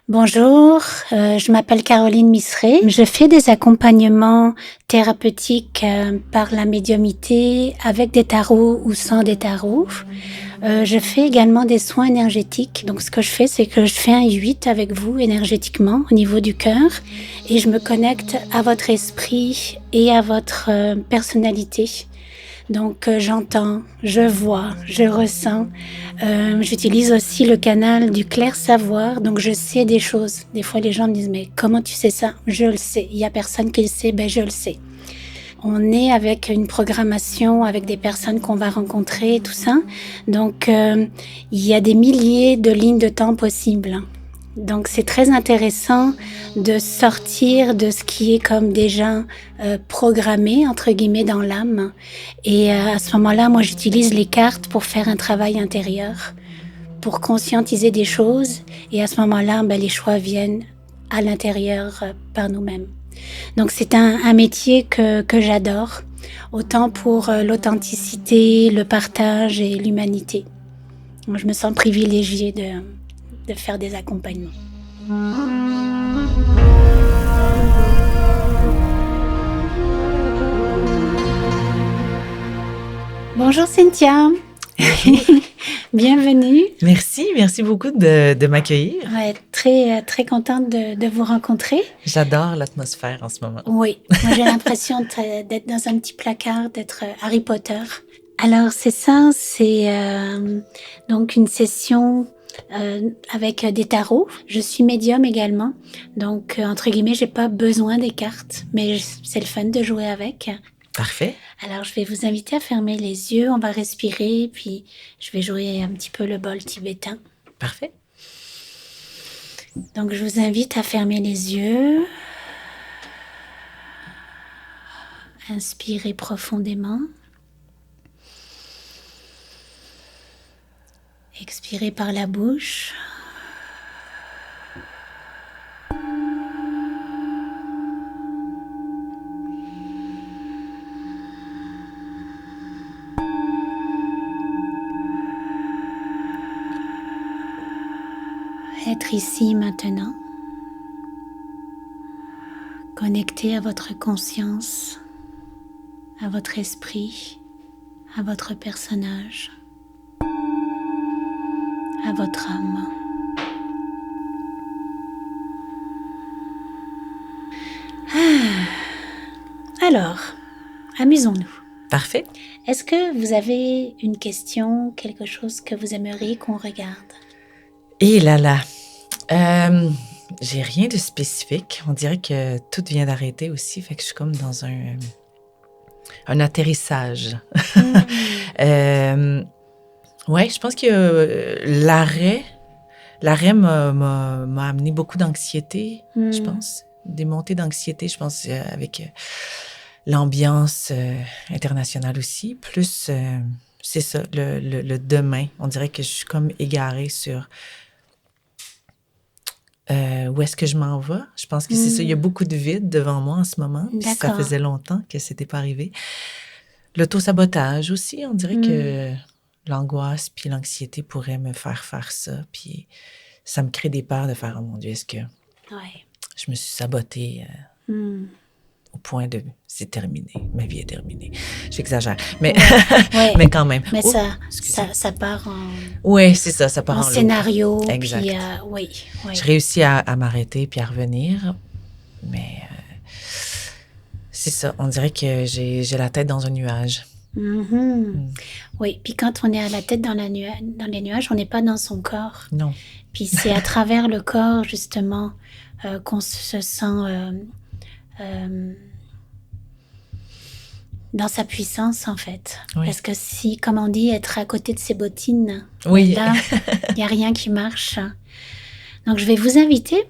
Bonjour, je m'appelle Caroline Misseré. Je fais des accompagnements thérapeutiques par la médiumnité avec des tarots ou sans des tarots. Je fais également des soins énergétiques. Donc ce que je fais, c'est que je fais un 8 avec vous énergétiquement au niveau du cœur et je me connecte à votre esprit et à votre personnalité. Donc j'entends, je vois, je ressens. J'utilise aussi le canal du clair savoir, donc je sais des choses. Des fois les gens me disent mais comment tu sais ça? Je le sais. Il y a personne qui le sait, ben je le sais. On est avec une programmation, avec des personnes qu'on va rencontrer, tout ça. Donc il y a des milliers de lignes de temps possibles. Donc c'est très intéressant de sortir de ce qui est comme déjà programmé entre guillemets dans l'âme. Et à ce moment-là, moi j'utilise les cartes pour faire un travail intérieur, pour conscientiser des choses. Et à ce moment-là, ben, les choix viennent à l'intérieur par nous-mêmes. Donc c'est un métier que j'adore, autant pour l'authenticité, le partage et l'humanité. Donc, je me sens privilégiée de faire des accompagnements. Bonjour Cynthia. Bonjour. Bienvenue. Merci beaucoup de m'accueillir. Ouais, très contente de vous rencontrer. J'adore l'atmosphère en ce moment. Oui, moi j'ai l'impression d'être dans un petit placard, d'être Harry Potter. Alors c'est ça, c'est donc une session avec des tarots. Je suis médium également, donc entre guillemets, j'ai pas besoin des cartes, mais c'est le fun de jouer avec. Parfait. Alors je vais vous inviter à fermer les yeux, on va respirer, puis je vais jouer un petit peu le bol tibétain. Parfait. Donc je vous invite à fermer les yeux. Inspirez profondément. Expirez par la bouche. Être ici maintenant. Connecté à votre conscience, à votre esprit, à votre personnage, à votre âme. Alors, amusons-nous. Parfait. Est-ce que vous avez une question, quelque chose que vous aimeriez qu'on regarde? Et là, j'ai rien de spécifique. On dirait que tout vient d'arrêter aussi, fait que je suis comme dans un atterrissage. Ouais, je pense que l'arrêt m'a amené beaucoup d'anxiété, je pense. Des montées d'anxiété, je pense, avec l'ambiance internationale aussi. Plus, c'est ça, le demain. On dirait que je suis comme égarée sur où est-ce que je m'en vais. Je pense que c'est ça. Il y a beaucoup de vide devant moi en ce moment. Puis ça faisait longtemps que c'était pas arrivé. L'auto-sabotage aussi, on dirait que l'angoisse puis l'anxiété pourraient me faire ça. Puis ça me crée des peurs de faire, oh mon Dieu, est-ce que je me suis sabotée au point de c'est terminé, ma vie est terminée. J'exagère, mais mais quand même. Mais ça part en oui, c'est ça, ça part en scénario. Exact. Puis, oui. Je réussis à m'arrêter puis à revenir, mais c'est ça. On dirait que j'ai la tête dans un nuage. Oui, puis quand on est à la tête dans les nuages, on n'est pas dans son corps. Non. Puis c'est à travers le corps, justement, qu'on se sent dans sa puissance, en fait. Oui. Parce que si, comme on dit, être à côté de ses bottines, oui. Là, il n'y a rien qui marche. Donc, je vais vous inviter,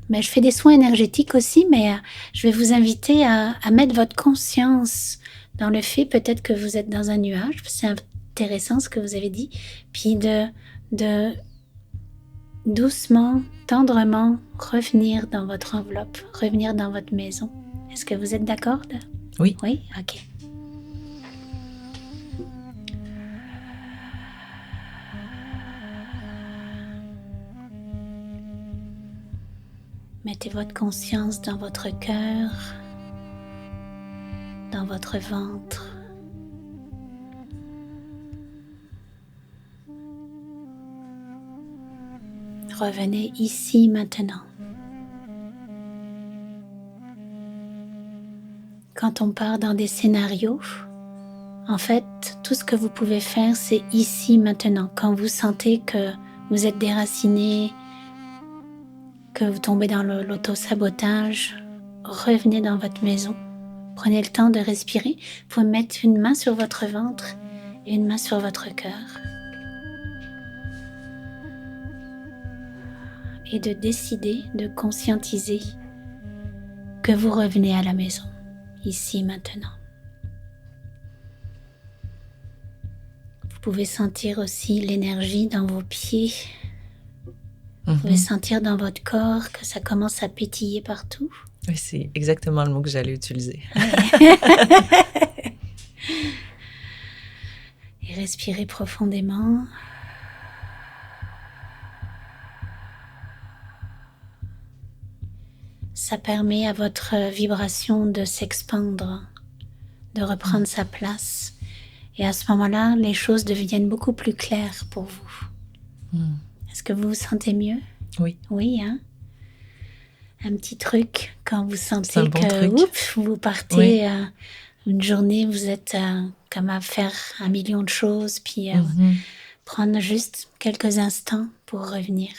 mais je fais des soins énergétiques aussi, mais je vais vous inviter à mettre votre conscience dans le fait peut-être que vous êtes dans un nuage. C'est intéressant ce que vous avez dit. Puis de doucement, tendrement revenir dans votre enveloppe, revenir dans votre maison. Est-ce que vous êtes d'accord? Oui. Oui? OK. Mettez votre conscience dans votre cœur, dans votre ventre. Revenez ici maintenant. Quand on part dans des scénarios, en fait, tout ce que vous pouvez faire, c'est ici maintenant. Quand vous sentez que vous êtes déraciné, que vous tombez dans l'auto-sabotage, revenez dans votre maison. Prenez le temps de respirer. Vous pouvez mettre une main sur votre ventre et une main sur votre cœur. Et de décider, de conscientiser que vous revenez à la maison, ici maintenant. Vous pouvez sentir aussi l'énergie dans vos pieds. Vous pouvez sentir dans votre corps que ça commence à pétiller partout. Oui, c'est exactement le mot que j'allais utiliser. Et respirez profondément. Ça permet à votre vibration de s'expandre, de reprendre sa place. Et à ce moment-là, les choses deviennent beaucoup plus claires pour vous. Est-ce que vous vous sentez mieux? Oui. Oui, hein? Un petit truc quand vous sentez bon que vous partez une journée, vous êtes comme à faire 1 million de choses, puis prendre juste quelques instants pour revenir.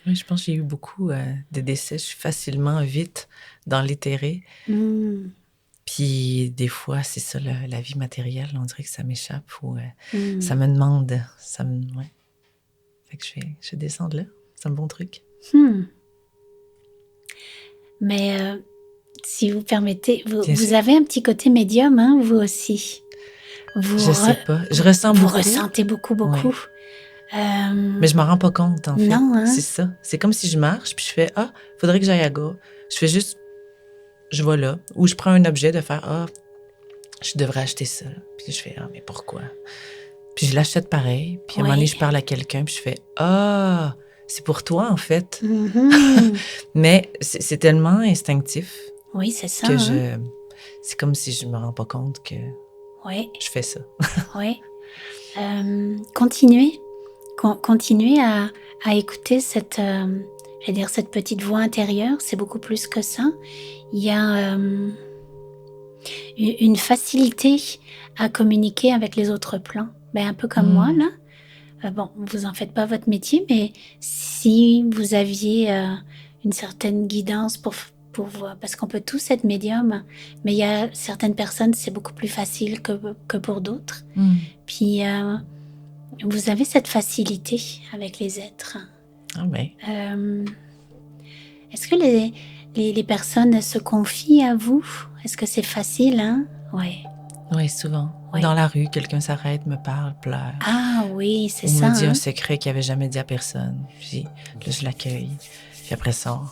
Oui, je pense que j'ai eu beaucoup de décès. Je suis facilement vite dans l'éthéré. Puis des fois, c'est ça, la vie matérielle, on dirait que ça m'échappe ou ça me demande. Ouais. Fait que je descends de là. C'est un bon truc. Mais si vous permettez, vous avez un petit côté médium, hein, vous aussi. Je sais pas. Je ressens beaucoup. Vous ressentez beaucoup. Ouais. Mais je m'en rends pas compte, en fait. Non, hein? C'est ça. C'est comme si je marche, puis je fais « Ah, faudrait que j'aille à gauche. » Je fais juste... Je vais là. Ou je prends un objet de faire « Ah, je devrais acheter ça. » Puis je fais « Ah, mais pourquoi? » Puis je l'achète pareil. Puis à un moment donné, je parle à quelqu'un, puis je fais « Ah, c'est pour toi, en fait. » Mais c'est tellement instinctif. Oui, c'est ça. Que c'est comme si je me rends pas compte que je fais ça. Oui. Continuez à écouter cette petite voix intérieure. C'est beaucoup plus que ça. Il y a une facilité à communiquer avec les autres plans. Un peu comme moi, là. Bon, vous en faites pas votre métier, mais si vous aviez une certaine guidance pour parce qu'on peut tous être médium, mais il y a certaines personnes, c'est beaucoup plus facile que pour d'autres. Puis, vous avez cette facilité avec les êtres. Ah ben. Est-ce que les personnes se confient à vous? Est-ce que c'est facile, hein? Oui. Oui, souvent. Ouais. Dans la rue, quelqu'un s'arrête, me parle, pleure. Ah oui, c'est ça. ça. Il me dit un secret qu'il n'avait jamais dit à personne. Puis là, je l'accueille. Puis après ça,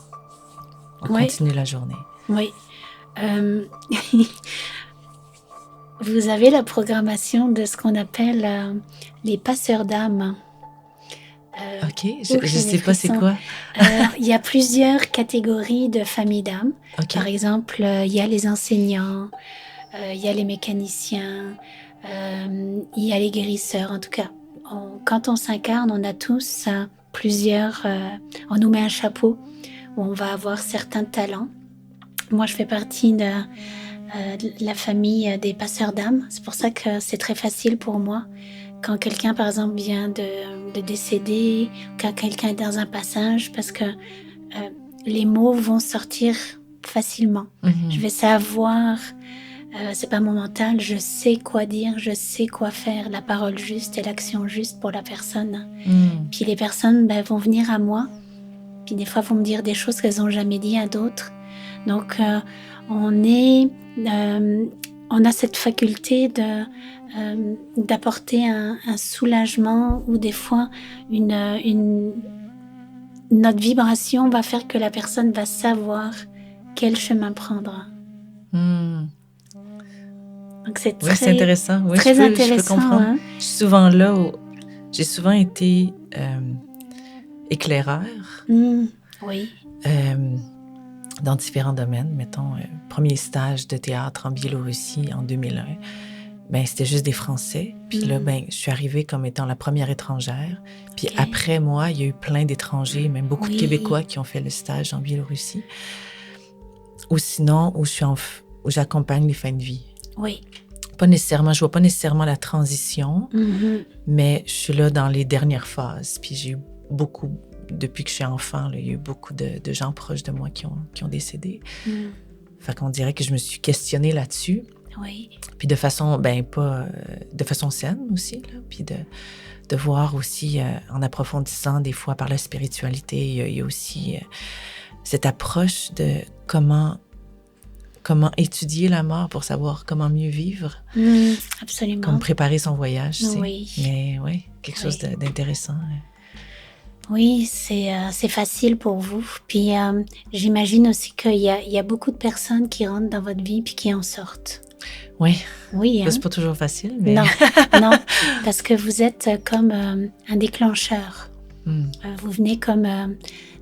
on continue la journée. Oui. Vous avez la programmation de ce qu'on appelle les passeurs d'âme. OK, je ne sais pas c'est quoi. Il y a plusieurs catégories de familles d'âmes. Okay. Par exemple, il y a les enseignants, il y a les mécaniciens, il y a les guérisseurs. En tout cas, quand on s'incarne, on a tous plusieurs... on nous met un chapeau où on va avoir certains talents. Moi, je fais partie de la famille des passeurs d'âme. C'est pour ça que c'est très facile pour moi. Quand quelqu'un, par exemple, vient de décéder, quand quelqu'un est dans un passage, parce que les mots vont sortir facilement. Je vais savoir, c'est pas mon mental, je sais quoi dire, je sais quoi faire, la parole juste et l'action juste pour la personne. Puis les personnes vont venir à moi, puis des fois vont me dire des choses qu'elles n'ont jamais dit à d'autres. Donc on a cette faculté d'apporter un soulagement ou des fois notre vibration va faire que la personne va savoir quel chemin prendre. Donc c'est c'est intéressant. Oui, très intéressant. Je peux comprendre. Hein? Je suis souvent là j'ai souvent été éclaireur. Oui. Dans différents domaines. Mettons, premier stage de théâtre en Biélorussie en 2001. Ben, c'était juste des Français. Puis là, ben, je suis arrivée comme étant la première étrangère. Puis après moi, il y a eu plein d'étrangers, même beaucoup de Québécois qui ont fait le stage en Biélorussie. Ou sinon, où j'accompagne les fins de vie. Oui. Pas nécessairement, je vois pas nécessairement la transition, mais je suis là dans les dernières phases. Puis j'ai eu beaucoup, depuis que je suis enfant, là, il y a eu beaucoup de gens proches de moi qui ont décédé. Fait qu'on dirait que je me suis questionnée là-dessus. Oui. Puis de façon, de façon saine aussi, là. Puis de voir aussi, en approfondissant des fois par la spiritualité, il y a aussi cette approche de comment étudier la mort pour savoir comment mieux vivre. Absolument. Comme préparer son voyage, tu sais. Oui. Mais oui, quelque chose d'intéressant. Oui, c'est facile pour vous. Puis j'imagine aussi qu'il y a beaucoup de personnes qui rentrent dans votre vie puis qui en sortent. Oui. Oui, c'est pas toujours facile, mais... Non, parce que vous êtes comme un déclencheur. Vous venez comme...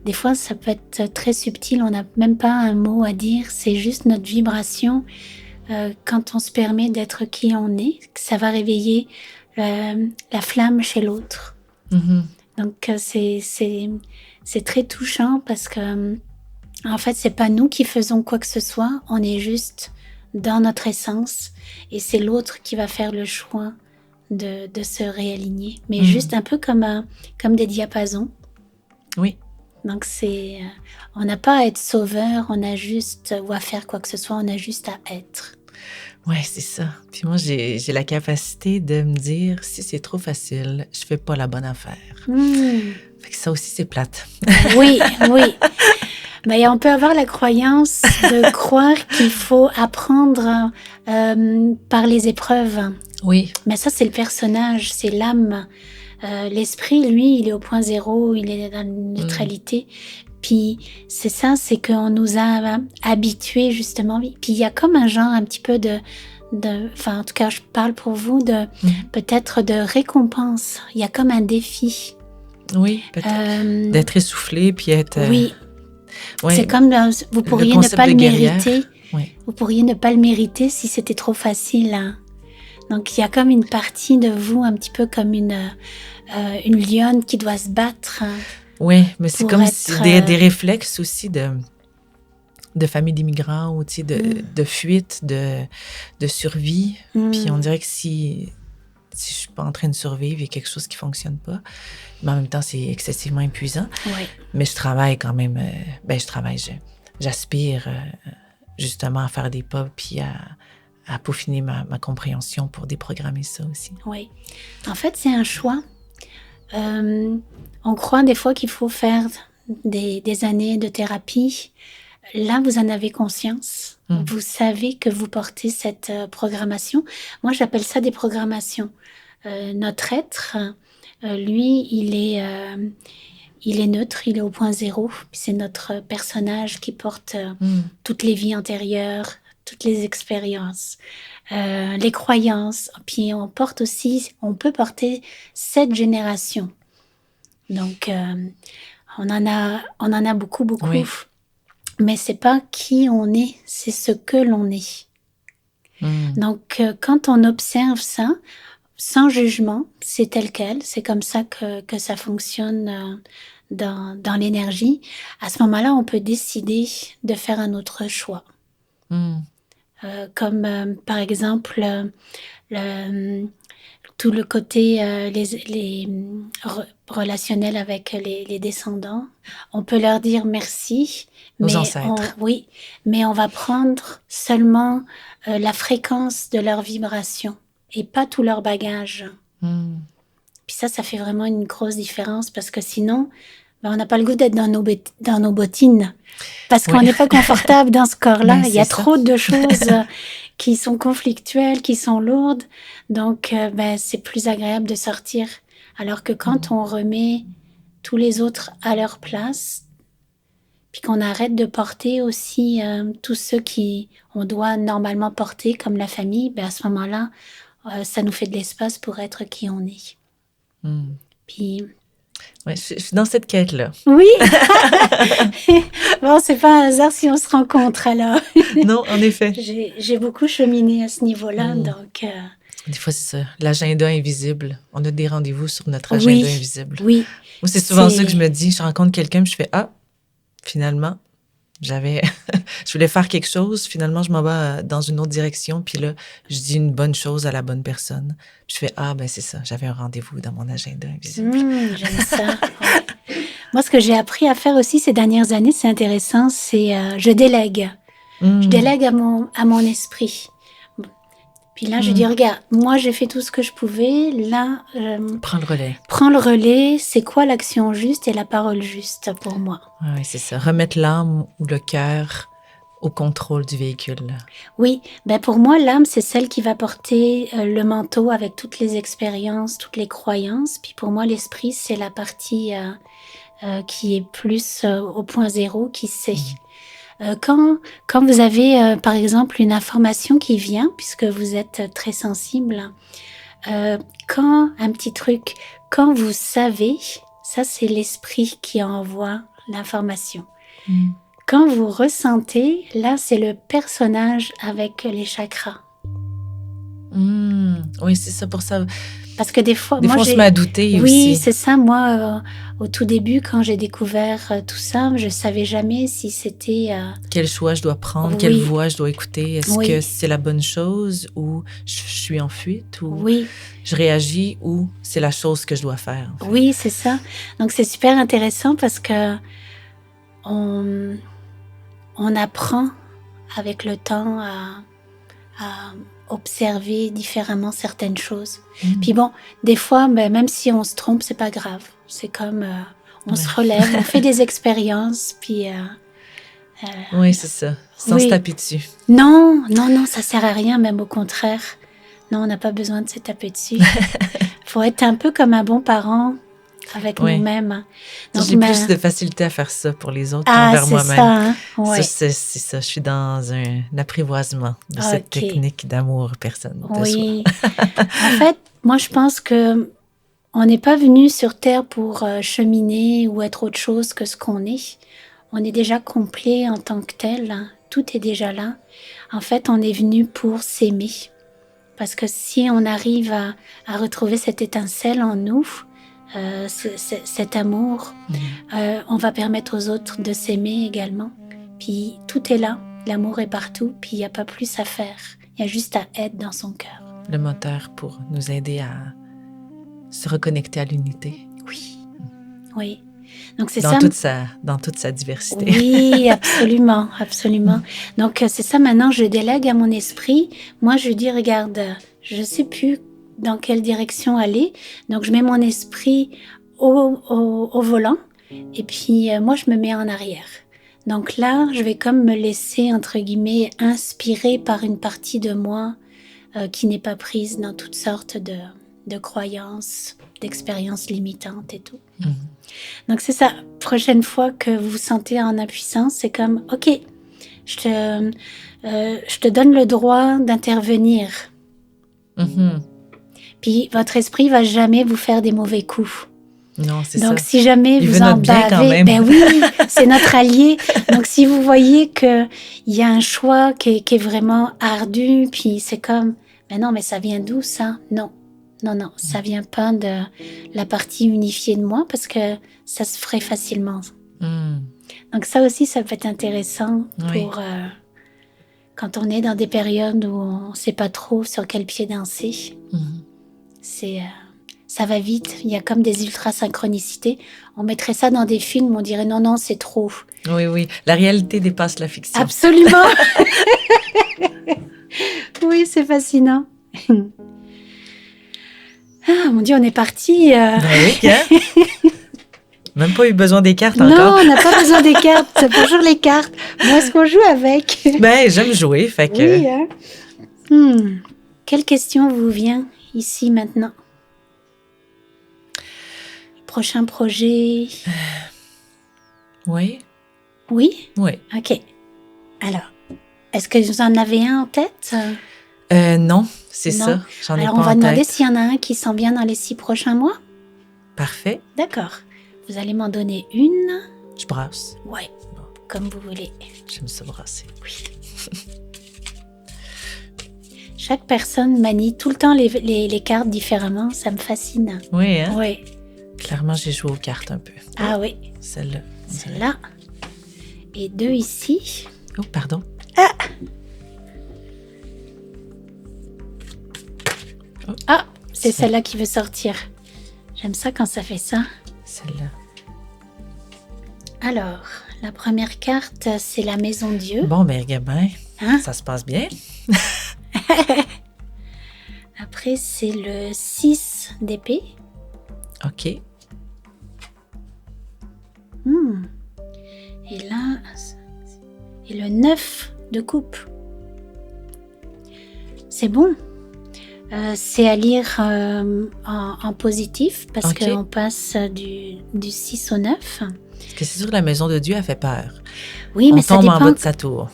des fois, ça peut être très subtil, on n'a même pas un mot à dire, c'est juste notre vibration. Quand on se permet d'être qui on est, ça va réveiller la flamme chez l'autre. Donc, c'est très touchant parce que, en fait, c'est pas nous qui faisons quoi que ce soit, on est juste dans notre essence et c'est l'autre qui va faire le choix de se réaligner. Mais juste un peu comme des diapasons. Oui. Donc, on n'a pas à être sauveur, on a juste, ou à faire quoi que ce soit, on a juste à être. Ouais, c'est ça. Puis moi, j'ai la capacité de me dire, si c'est trop facile, je fais pas la bonne affaire. Fait que ça aussi, c'est plate. Oui. Mais on peut avoir la croyance de croire qu'il faut apprendre par les épreuves. Oui. Mais ça, c'est le personnage, c'est l'âme. L'esprit, lui, il est au point zéro, il est dans la neutralité. Puis c'est ça, c'est qu'on nous a habitués justement. Puis il y a comme un genre un petit peu enfin en tout cas je parle pour vous, peut-être de récompense. Il y a comme un défi. Oui, peut-être. D'être essoufflé puis être... Oui. C'est comme vous pourriez ne pas le mériter. Oui. Vous pourriez ne pas le mériter si c'était trop facile. Hein. Donc il y a comme une partie de vous un petit peu comme une lionne qui doit se battre. Hein, oui, mais c'est comme des réflexes aussi de famille d'immigrants ou de fuite, de survie. Puis on dirait que si je suis pas en train de survivre, il y a quelque chose qui fonctionne pas. Mais en même temps, c'est excessivement épuisant. Oui. Mais je travaille quand même. J'aspire justement à faire des pas puis à peaufiner ma compréhension pour déprogrammer ça aussi. Oui. En fait, c'est un choix. On croit des fois qu'il faut faire des années de thérapie. Là, vous en avez conscience. Vous savez que vous portez cette programmation. Moi, j'appelle ça des programmations. Notre être, lui, il est neutre, il est au point zéro. Puis c'est notre personnage qui porte toutes les vies antérieures, toutes les expériences, les croyances. Puis on peut porter 7 générations. Donc, on en a beaucoup. Oui. Mais c'est pas qui on est, c'est ce que l'on est. Donc, quand on observe ça, sans jugement, c'est tel quel, c'est comme ça que ça fonctionne dans l'énergie. À ce moment-là, on peut décider de faire un autre choix. Comme par exemple tout le côté relationnel avec les descendants. On peut leur dire merci. Nos ancêtres. Oui, mais on va prendre seulement la fréquence de leur vibration et pas tout leur bagage. Puis ça fait vraiment une grosse différence parce que sinon, on n'a pas le goût d'être dans nos bottines parce qu'on n'est pas confortable dans ce corps-là. Il y a trop de choses qui sont conflictuelles, qui sont lourdes. Donc, c'est plus agréable de sortir. Alors que quand on remet tous les autres à leur place, puis qu'on arrête de porter aussi tous ceux on doit normalement porter, comme la famille, à ce moment-là, ça nous fait de l'espace pour être qui on est. Puis Ouais, je suis dans cette quête-là. Oui. Bon, c'est pas un hasard si on se rencontre alors. Non, en effet. J'ai beaucoup cheminé à ce niveau-là, donc. Des fois, c'est ça. L'agenda invisible. On a des rendez-vous sur notre agenda Oui, invisible. oui. Moi, c'est souvent ça que je me dis. Je rencontre quelqu'un, puis je fais finalement, je voulais faire quelque chose. Finalement, je m'en vais dans une autre direction. Puis là, je dis une bonne chose à la bonne personne. Puis je fais ben c'est ça. J'avais un rendez-vous dans mon agenda invisible. J'aime ça. Ouais. Moi, ce que j'ai appris à faire aussi ces dernières années, c'est intéressant, c'est je délègue. Je délègue à mon esprit. Puis là, je dis, regarde, moi, j'ai fait tout ce que je pouvais. Là, prends le relais. Prends le relais. C'est quoi l'action juste et la parole juste pour moi? Oui, c'est ça. Remettre l'âme ou le cœur au contrôle du véhicule. Oui, pour moi, l'âme, c'est celle qui va porter le manteau avec toutes les expériences, toutes les croyances. Puis pour moi, l'esprit, c'est la partie qui est plus au point zéro, qui sait. Quand vous avez, par exemple, une information qui vient, puisque vous êtes très sensible, quand vous savez, ça c'est l'esprit qui envoie l'information. Quand vous ressentez, là c'est le personnage avec les chakras. Oui, c'est ça pour ça. Parce que des fois, on se met à douter aussi. Oui, c'est ça. Moi, au tout début, quand j'ai découvert tout ça, je savais jamais si c'était... Quel choix je dois prendre, quelle voix je dois écouter. Est-ce que c'est la bonne chose ou je suis en fuite ou je réagis ou c'est la chose que je dois faire. En fait. Oui, c'est ça. Donc, c'est super intéressant parce que on apprend avec le temps à observer différemment certaines choses. Puis bon, des fois, même si on se trompe, c'est pas grave. C'est comme on se relève, on fait des expériences, puis... oui, c'est ça. Sans se taper dessus. Non, ça sert à rien, même au contraire. Non, on n'a pas besoin de se taper dessus. Faut être un peu comme un bon parent avec nous-mêmes. Donc, j'ai plus de facilité à faire ça pour les autres qu'envers moi-même. Ça, hein? Ouais. C'est ça. Je suis dans un apprivoisement de cette technique d'amour personnel. Oui. En fait, moi, je pense que on n'est pas venu sur Terre pour cheminer ou être autre chose que ce qu'on est. On est déjà complet en tant que tel. Hein. Tout est déjà là. En fait, on est venu pour s'aimer. Parce que si on arrive à retrouver cette étincelle en nous, cet amour, on va permettre aux autres de s'aimer également. Puis tout est là, l'amour est partout, puis il n'y a pas plus à faire. Il y a juste à être dans son cœur. Le moteur pour nous aider à se reconnecter à l'unité. Oui. Donc c'est dans toute sa diversité. Oui, absolument. Donc c'est ça, maintenant je délègue à mon esprit. Moi je dis, regarde, je ne sais plus dans quelle direction aller. Donc je mets mon esprit au volant et puis moi je me mets en arrière. Donc là, je vais comme me laisser, entre guillemets, inspirer par une partie de moi qui n'est pas prise dans toutes sortes de croyances, d'expériences limitantes et tout. Donc c'est ça, prochaine fois que vous vous sentez en impuissance, c'est comme, ok, je te donne le droit d'intervenir. Puis votre esprit va jamais vous faire des mauvais coups. Non, c'est ça. Donc si jamais vous en bavez, oui, c'est notre allié. Donc si vous voyez que il y a un choix qui est vraiment ardu, puis c'est comme, non, mais ça vient d'où ça? Non, ça vient pas de la partie unifiée de moi parce que ça se ferait facilement. Donc ça aussi, ça peut être intéressant pour quand on est dans des périodes où on sait pas trop sur quel pied danser. Ça va vite, il y a comme des ultra-synchronicités. On mettrait ça dans des films, on dirait non, c'est trop. Oui, la réalité dépasse la fiction. Absolument. Oui, c'est fascinant. Ah, mon Dieu, on est parti. Oui, hein? Même pas eu besoin des cartes encore. Non, on n'a pas besoin des cartes. Bonjour les cartes. Moi, est-ce qu'on joue avec? J'aime jouer, fait que... Oui, hein? Quelle question vous vient ici, maintenant? Prochain projet? Oui. Oui? Oui. OK. Alors, est-ce que vous en avez un en tête? Non, c'est ça. J'en ai pas en tête. Alors, on va demander s'il y en a un qui sent bien dans les 6 prochains mois. Parfait. D'accord. Vous allez m'en donner une. Je brasse. Ouais, comme vous voulez. J'aime ça brasser. Oui. Chaque personne manie tout le temps les cartes différemment. Ça me fascine. Oui, hein? Oui. Clairement, j'ai joué aux cartes un peu. Ah oui. Celle-là. Celle-là. Et 2 ici. Oh, pardon. Ah! Oh. Ah! C'est celle-là qui veut sortir. J'aime ça quand ça fait ça. Celle-là. Alors, la première carte, c'est la Maison Dieu. Bon, ben, gamin, Hein? ça se passe bien. Après, c'est le 6 d'épée. OK. Et là, et le 9 de coupe. C'est bon. C'est à lire en positif parce OK. qu'on passe du 6 au 9. Parce que c'est sûr que la maison de Dieu a fait peur. Oui, On mais ça tombe en dépend. bas de sa tour.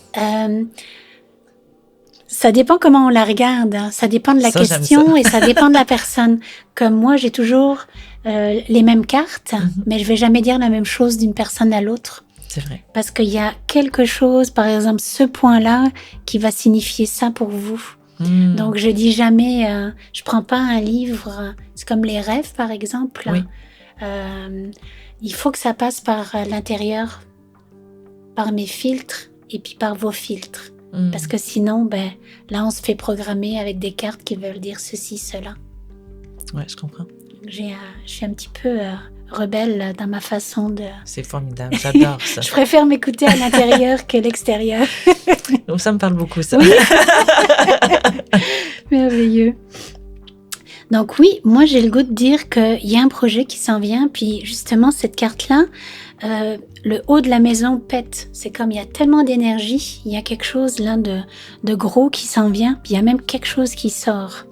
Ça dépend comment on la regarde. Hein. Ça dépend de la Ça, j'aime question ça. et ça dépend de la personne. Comme moi, j'ai toujours les mêmes cartes, mais je vais jamais dire la même chose d'une personne à l'autre. C'est vrai. Parce qu'il y a quelque chose, par exemple, ce point-là, qui va signifier ça pour vous. Donc, je dis jamais, je prends pas un livre, c'est comme les rêves, par exemple. Oui. Il faut que ça passe par l'intérieur, par mes filtres et puis par vos filtres. Parce que sinon, ben, là, on se fait programmer avec des cartes qui veulent dire ceci, cela. Ouais, je comprends. Je suis un petit peu rebelle dans ma façon de... C'est formidable, j'adore ça. Je préfère m'écouter à l'intérieur que l'extérieur. Donc, ça me parle beaucoup, ça. Oui. Merveilleux. Donc oui, moi j'ai le goût de dire qu'il y a un projet qui s'en vient, puis justement cette carte-là, le haut de la maison pète. C'est comme il y a tellement d'énergie, il y a quelque chose là de gros qui s'en vient, puis il y a même quelque chose qui sort.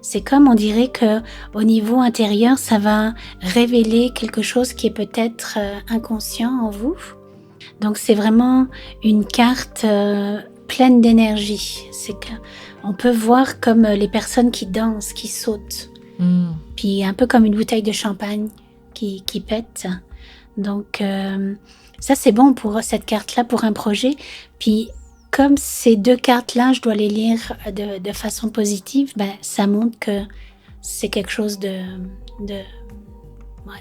C'est comme on dirait que au niveau intérieur, ça va révéler quelque chose qui est peut-être inconscient en vous. Donc c'est vraiment une carte pleine d'énergie. C'est qu'on peut voir comme les personnes qui dansent, qui sautent. Puis un peu comme une bouteille de champagne qui pète. Donc ça c'est bon pour cette carte-là, pour un projet. Puis comme ces deux cartes-là, je dois les lire de façon positive, ben, ça montre que c'est quelque chose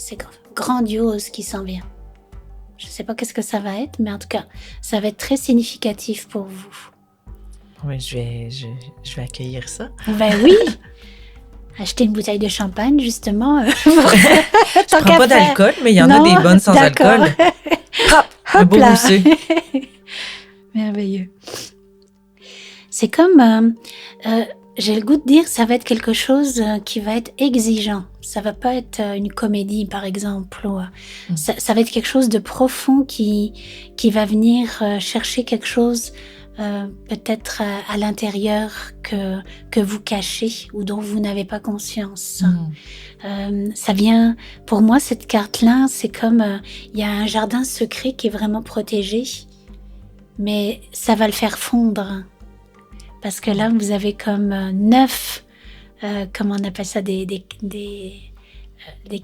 c'est grandiose qui s'en vient. Je ne sais pas qu'est-ce que ça va être, mais en tout cas, ça va être très significatif pour vous. Oui, je vais accueillir ça. Ben oui! Acheter une bouteille de champagne, justement. Je prends pas d'alcool, mais il y en a des bonnes sans alcool. Hop! Un beau gousset. Merveilleux. C'est comme, j'ai le goût de dire, ça va être quelque chose qui va être exigeant. Ça va pas être une comédie, par exemple. Ou, ça va être quelque chose de profond qui va venir chercher quelque chose peut-être à l'intérieur que vous cachez ou dont vous n'avez pas conscience. Ça vient, pour moi, cette carte-là, c'est comme, il y a un jardin secret qui est vraiment protégé, mais ça va le faire fondre. Parce que là, vous avez comme 9, comment on appelle ça, des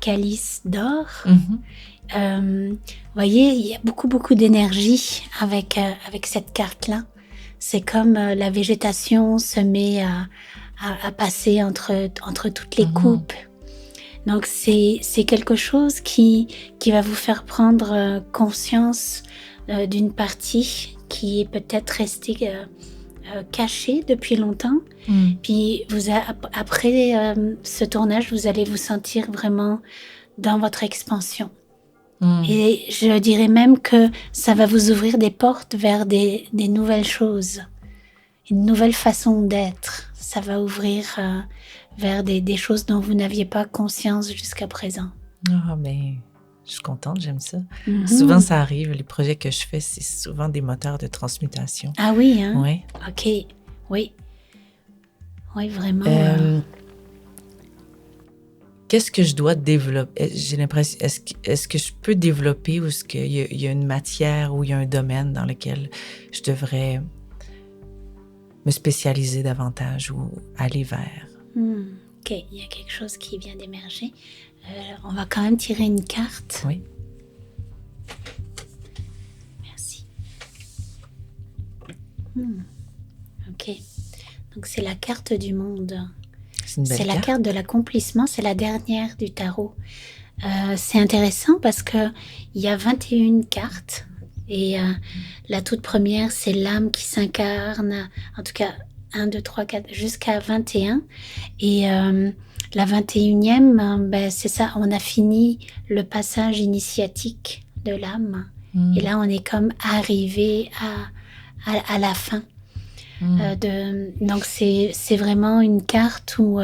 calices d'or. Vous voyez, il y a beaucoup d'énergie avec cette carte-là. C'est comme la végétation se met à passer entre toutes les coupes. Donc, c'est quelque chose qui va vous faire prendre conscience d'une partie qui est peut-être restée cachée depuis longtemps. Puis, après ce tournage, vous allez vous sentir vraiment dans votre expansion. Et je dirais même que ça va vous ouvrir des portes vers des nouvelles choses, une nouvelle façon d'être. Ça va ouvrir vers des choses dont vous n'aviez pas conscience jusqu'à présent. Ah, mais je suis contente, j'aime ça. Souvent, ça arrive, les projets que je fais, c'est souvent des moteurs de transmutation. Ah oui, hein? Oui. OK, oui. Oui, vraiment. Qu'est-ce que je dois développer? J'ai l'impression, est-ce que je peux développer ou est-ce qu'il y a une matière ou il y a un domaine dans lequel je devrais me spécialiser davantage ou aller vers? OK, il y a quelque chose qui vient d'émerger. On va quand même tirer une carte. Oui. Merci. Ok. Donc, c'est la carte du monde. C'est la carte de l'accomplissement. C'est la dernière du tarot. C'est intéressant parce qu'il y a 21 cartes. Et la toute première, c'est l'âme qui s'incarne. En tout cas, 1, 2, 3, 4, jusqu'à 21. Et la 21e, c'est ça, on a fini le passage initiatique de l'âme. Et là, on est comme arrivé à la fin. Donc, c'est vraiment une carte où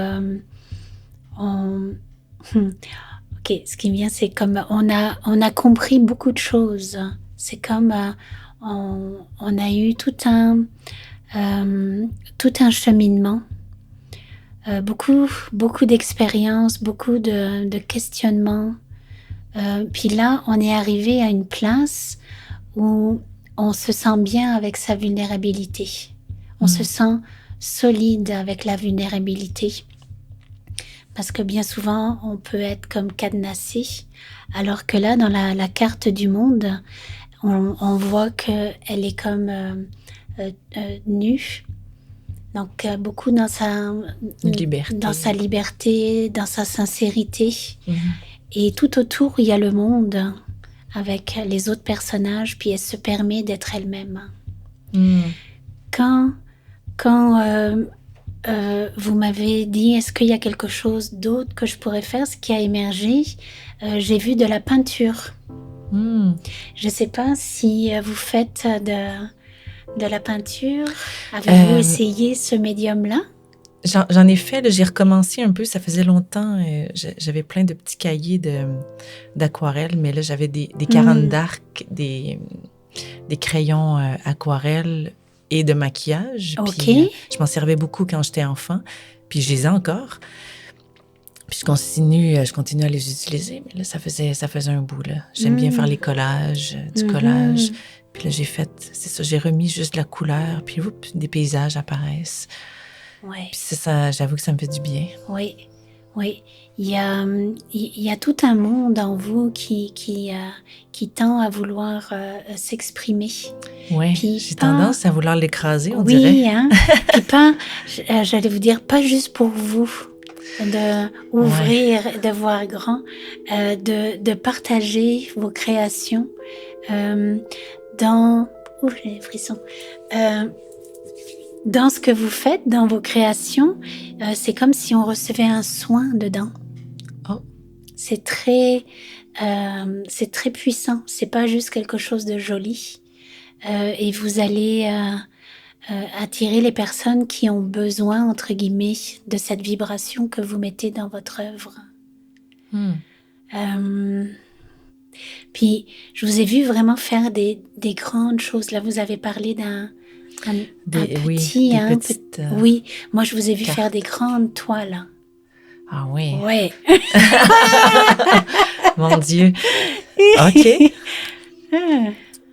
Ok, ce qui me vient, c'est comme on a compris beaucoup de choses. C'est comme on a eu tout un cheminement, beaucoup d'expériences, beaucoup de questionnements. Puis là, on est arrivé à une place où on se sent bien avec sa vulnérabilité. On se sent solide avec la vulnérabilité. Parce que bien souvent, on peut être comme cadenassé. Alors que là, dans la carte du monde, on voit qu'elle est comme nue. Donc, beaucoup dans sa liberté, dans sa sincérité. Et tout autour, il y a le monde avec les autres personnages, puis elle se permet d'être elle-même. Quand vous m'avez dit, est-ce qu'il y a quelque chose d'autre que je pourrais faire? Ce qui a émergé, j'ai vu de la peinture. Je ne sais pas si vous faites de la peinture. Avez-vous essayé ce médium-là? J'en ai fait, là, j'ai recommencé un peu, ça faisait longtemps. J'avais plein de petits cahiers d'aquarelle, mais là, j'avais des carandes d'arc, des crayons aquarelle et de maquillage. OK. Puis, je m'en servais beaucoup quand j'étais enfant, puis je les ai encore. Puis je continue à les utiliser, mais là, ça faisait un bout, là. J'aime bien faire les collages, du collage. Puis là, j'ai remis juste de la couleur, puis des paysages apparaissent. Ouais. Puis c'est ça, j'avoue que ça me fait du bien. Oui. Il y a tout un monde en vous qui tend à vouloir s'exprimer. Oui, j'ai tendance à vouloir l'écraser, on dirait. Oui, hein. Puis j'allais vous dire, pas juste pour vous, de ouvrir, de voir grand, de partager vos créations dans... Ouh, j'ai des frissons. Dans ce que vous faites, dans vos créations, c'est comme si on recevait un soin dedans. Oh. C'est très puissant. C'est pas juste quelque chose de joli. Et vous allez attirer les personnes qui ont besoin, entre guillemets, de cette vibration que vous mettez dans votre œuvre. Puis, je vous ai vu vraiment faire des grandes choses. Là, vous avez parlé d'un petit... Oui, moi, je vous ai vu faire des grandes toiles. Ah oui? Oui. Mon Dieu. OK.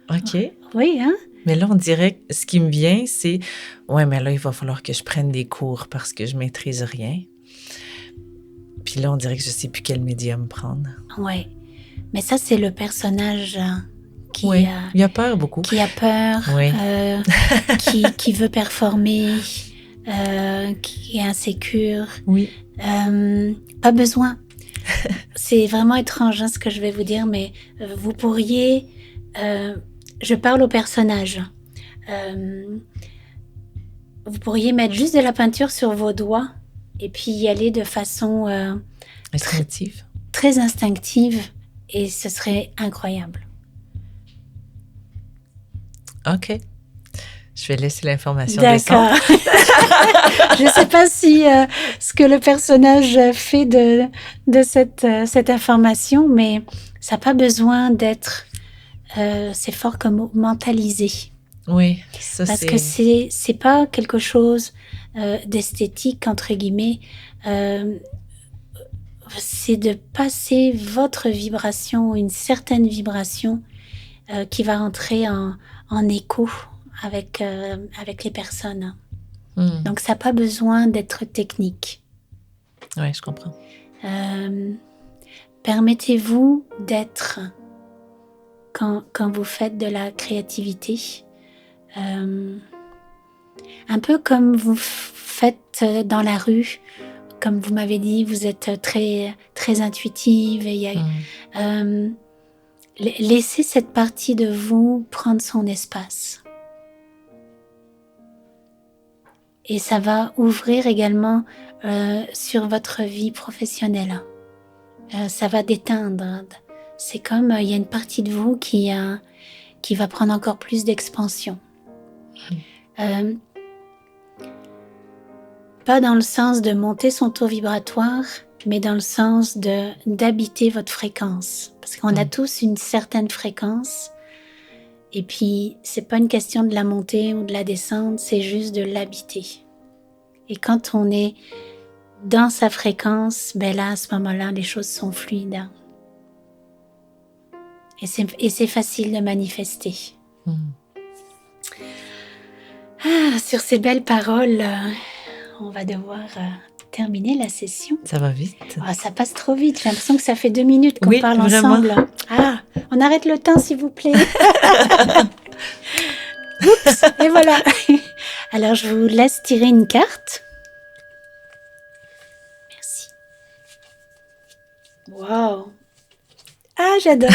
OK. Oui, hein? Mais là, on dirait que ce qui me vient, c'est... Ouais, mais là, il va falloir que je prenne des cours parce que je maîtrise rien. Puis là, on dirait que je sais plus quel médium prendre. Oui. Mais ça, c'est le personnage... il a peur beaucoup. Qui a peur, qui veut performer, qui est insécure. Oui. Pas besoin. C'est vraiment étrange ce que je vais vous dire, mais vous pourriez... je parle au personnage. Vous pourriez mettre juste de la peinture sur vos doigts et puis y aller de façon... instinctive. Très instinctive, et ce serait incroyable. OK. Je vais laisser l'information descendre. D'accord. Je ne sais pas si ce que le personnage fait de cette information, mais ça n'a pas besoin d'être... c'est fort comme mentalisé. Oui, ça Parce que c'est pas quelque chose d'esthétique, entre guillemets. C'est de passer votre vibration, une certaine vibration qui va entrer en écho avec les personnes. Donc, ça n'a pas besoin d'être technique. Oui, je comprends. permettez-vous d'être quand vous faites de la créativité. Un peu comme vous faites dans la rue, comme vous m'avez dit, vous êtes très, très intuitive. Et laissez cette partie de vous prendre son espace. Et ça va ouvrir également sur votre vie professionnelle. Ça va déteindre. C'est comme il y a une partie de vous qui va prendre encore plus d'expansion. Pas dans le sens de monter son taux vibratoire, mais dans le sens d'habiter votre fréquence. Parce qu'on a tous une certaine fréquence. Et puis, c'est pas une question de la montée ou de la descendre, c'est juste de l'habiter. Et quand on est dans sa fréquence, ben là, à ce moment-là, les choses sont fluides. Et c'est facile de manifester. Sur ces belles paroles, on va devoir terminer la session. Ça va vite. Ça passe trop vite. J'ai l'impression que ça fait 2 minutes qu'on parle vraiment. ensemble. On arrête le temps, s'il vous plaît. Oups, et voilà. Alors, je vous laisse tirer une carte. Merci. Wow. J'adore.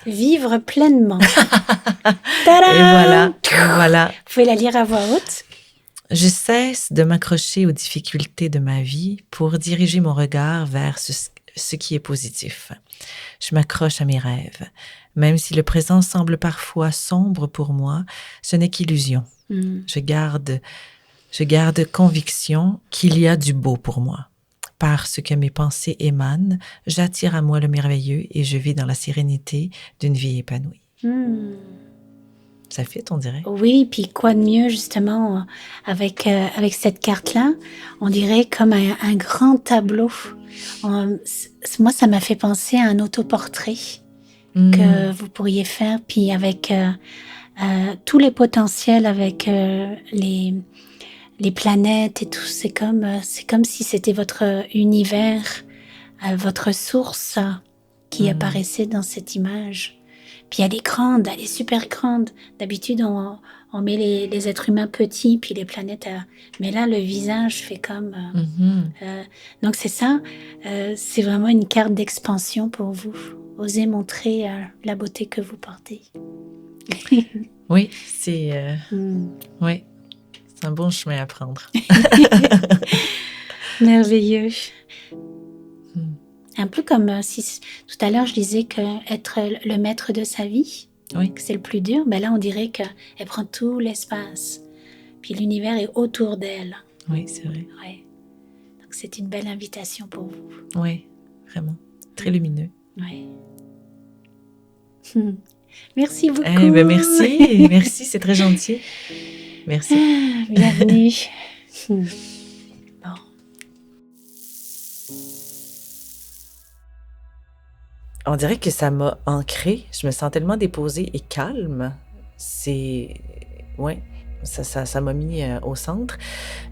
Vivre pleinement. Tadam! Et voilà. Vous pouvez la lire à voix haute. Je cesse de m'accrocher aux difficultés de ma vie pour diriger mon regard vers ce qui est positif. Je m'accroche à mes rêves. Même si le présent semble parfois sombre pour moi, ce n'est qu'illusion. Je garde conviction qu'il y a du beau pour moi. Parce que mes pensées émanent, j'attire à moi le merveilleux et je vis dans la sérénité d'une vie épanouie. Ça fit, on dirait. Oui, puis quoi de mieux, justement, avec cette carte-là, on dirait comme un grand tableau. Moi, ça m'a fait penser à un autoportrait que vous pourriez faire, puis avec tous les potentiels, avec les planètes et tout. C'est comme si c'était votre univers, votre source qui apparaissait dans cette image. Puis elle est grande, elle est super grande. D'habitude, on met les êtres humains petits, puis les planètes. Mais là, le visage fait comme... donc c'est ça, c'est vraiment une carte d'expansion pour vous. Osez montrer la beauté que vous portez. Oui, c'est... Oui, c'est un bon chemin à prendre. Merveilleux. Un peu comme si tout à l'heure je disais qu'être le maître de sa vie, que c'est le plus dur, ben là on dirait qu'elle prend tout l'espace. Puis l'univers est autour d'elle. Oui, c'est vrai. Ouais. Donc c'est une belle invitation pour vous. Oui, vraiment. Très lumineux. Oui. Merci beaucoup. Merci, merci, c'est très gentil. Merci. Bienvenue. On dirait que ça m'a ancrée. Je me sens tellement déposée et calme. Ouais, ça m'a mis au centre.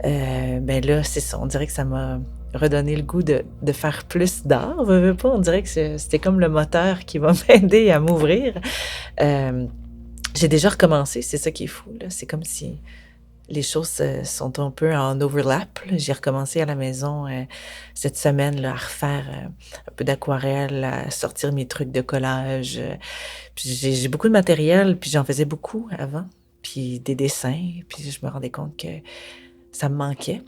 Ben là, c'est ça. On dirait que ça m'a redonné le goût de faire plus d'art. Veux pas. On dirait que c'était comme le moteur qui va m'aider à m'ouvrir. J'ai déjà recommencé. C'est ça qui est fou, là. C'est comme si les choses sont un peu en overlap. J'ai recommencé à la maison cette semaine là, à refaire un peu d'aquarelle, à sortir mes trucs de collage. Puis j'ai beaucoup de matériel, puis j'en faisais beaucoup avant. Puis des dessins, puis je me rendais compte que ça me manquait.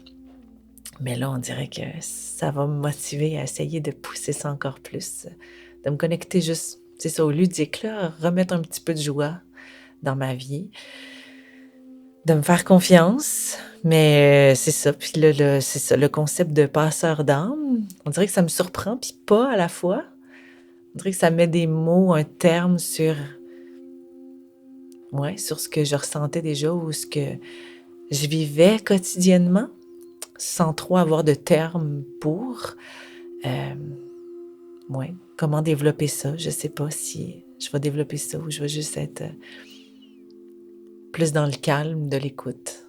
Mais là, on dirait que ça va me motiver à essayer de pousser ça encore plus, de me connecter juste, c'est ça, au ludique, là, remettre un petit peu de joie dans ma vie. De me faire confiance, mais c'est ça. Puis là, c'est ça, le concept de passeur d'âme, on dirait que ça me surprend, puis pas à la fois. On dirait que ça met des mots, un terme sur ce que je ressentais déjà ou ce que je vivais quotidiennement, sans trop avoir de termes pour. Comment développer ça? Je sais pas si je vais développer ça ou je vais juste être... plus dans le calme de l'écoute,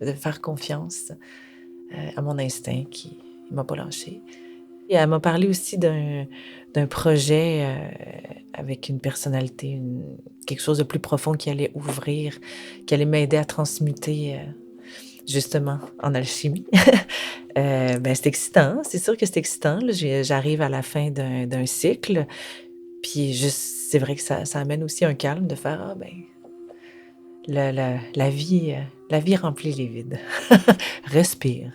de faire confiance à mon instinct qui ne m'a pas lâché. Et elle m'a parlé aussi d'un projet avec une personnalité, quelque chose de plus profond qui allait ouvrir, qui allait m'aider à transmuter justement en alchimie. Ben, c'est excitant, c'est sûr que c'est excitant. Là. J'arrive à la fin d'un cycle, puis juste, c'est vrai que ça amène aussi un calme de faire, ah ben, la vie remplit les vides. Respire.